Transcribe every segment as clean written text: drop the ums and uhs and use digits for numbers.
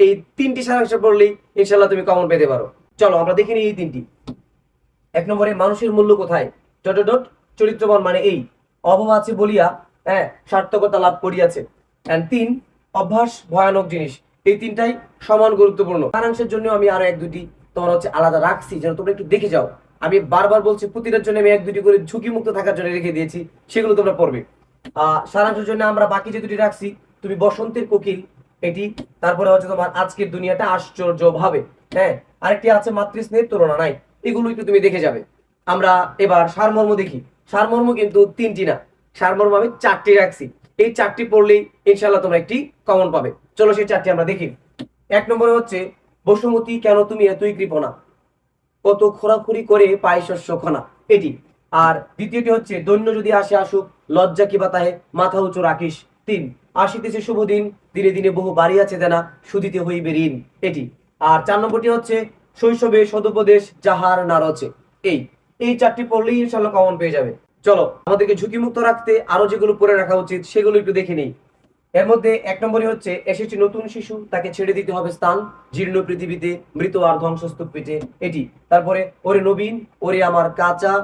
এই তিনটি সারাংশ পড়লেই ইনশাল্লাহ তুমি কমন পেতে পারো। চলো আমরা দেখে নিই এই তিনটি। 1 নম্বরে মানুষের মূল্য কোথায়, ডট ডট ডট, চরিত্রবান মানে এই, অভাব আছে বলিয়া সার্থকতা লাভ করিয়াছে। এন্ড 3, অভ্যাস ভয়ানক জিনিস। এই তিনটাই সমান গুরুত্বপূর্ণ। সারাংশের জন্য আমি আরো 1-2টি তোমার আলাদা রাখছি, যেন তোমরা একটু দেখে যাও। আমি বারবার বলছি প্রতিটার জন্য আমি 1-2টি করে ঝুঁকি মুক্ত থাকার জন্য রেখে দিয়েছি, সেগুলো তোমরা পড়বে। সারাংশের জন্য আমরা বাকি যে দুটি রাখছি, তুমি বসন্তের কোকিল এটি, তারপরে তোমার আজকের দুনিয়াটা আশ্চর্য ভাবে, আরেকটি আছে মাতৃস্নেহের তুলনা নাই। এগুলো একটু তুমি দেখে যাবে। আমরা এবার সারমর্ম দেখি। সারমর্ম কিন্তু 3টি না, সারমর্ম আমি 4টি রাখছি। এই 4টি পড়লেই ইনশাল্লাহ তোমরা একটি কমন পাবে। চলো সেই 4টি আমরা দেখি। 1 নম্বরে হচ্ছে বসুমতী কেন তুমি এতই কৃপণা, কত খোরাখুরি করে পায় শস্য খনা, এটি। আর দ্বিতীয়টি হচ্ছে দৈন্য যদি আসে আসুক, লজ্জা কিবা তাহে মাথা উঁচু রাখিস। 3, আসিতেছে শুভ দিন, দিনে দিনে বহু বাড়িয়াছে দেনা, সুদিতে হইবে ঋণ, এটি। আর 4 নম্বরটি হচ্ছে শৈশবে সদুপদেশ যাহার না রচে। এই এই 4টি পড়লেই ইনশাল্লাহ কমন পেয়ে যাবে। চলো আমাদেরকে ঝুঁকি মুক্ত রাখতে আরো যেগুলো পড়ে রাখা উচিত সেগুলো একটু দেখে নিই। এর মধ্যে 1 নম্বরে হচ্ছে এসেছে নতুন শিশু, তাকে ছেড়ে দিতে হবে স্থান, জীর্ণ পৃথিবীতে মৃত আর ধ্বংসস্তূপ পেটে, এটি। তারপরে ওরে নবীন, ওরে আমার কাঁচা,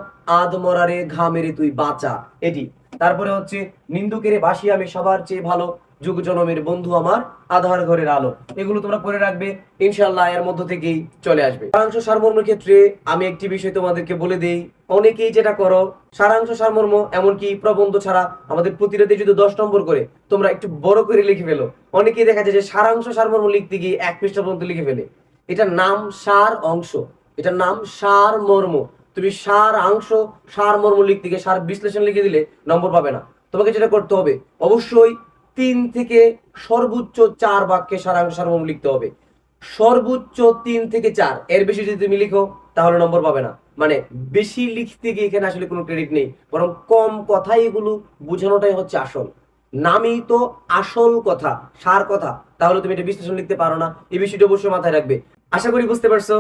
আধ মরারে ঘামেরে তুই বাঁচা, এটি। তারপরে হচ্ছে নিন্দুকেরে বাসি আমি সবার চেয়ে ভালো, যুগ জনমের বন্ধু আমার আধার ঘরের আলো। এগুলো তোমরা পড়ে রাখবে, ইনশাল্লাহ এর মধ্য থেকেই চলে আসবে। সারাংশ সারমর্মের ক্ষেত্রে আমি একটি বিষয় তোমাদেরকে বলে দেই, অনেকেই যেটা করো সারাংশ সারমর্ম এমনকি প্রবন্ধ ছাড়া আমাদের প্রতিরাতে যদি 10 নম্বর করে তোমরা একটু বড় করে লিখে ফেলো। অনেকেই দেখা যায় যে সারাংশ সারমর্ম লিখতে গিয়ে 1 পৃষ্ঠা পর্যন্ত লিখে ফেলে। এটার নাম সার অংশ, এটার নাম সার মর্ম। তুমি সারাংশ সারমর্ম লিখতে গিয়ে সার বিশ্লেষণ লিখে দিলে নম্বর পাবে না। তোমাকে যেটা করতে হবে অবশ্যই 3 থেকে সর্বোচ্চ 4 বাক্যে সারাংশ সারমর্ম লিখতে হবে। সর্বোচ্চ 3 থেকে 4, এর বেশি যদি তুমি লিখো তাহলে নম্বর পাবে না। মানে বেশি লিখতে গিয়ে এখানে আসলে কোনো ক্রেডিট নেই, বরং কম কথাই এগুলো বোঝানোটাই হচ্ছে আসল। নামই তো আসল কথা, সার কথা, তাহলে তুমি এটা বিশ্লেষণ লিখতে পারো না। এই বিষয়টা অবশ্যই মাথায় রাখবে। আশা করি বুঝতে পারছো।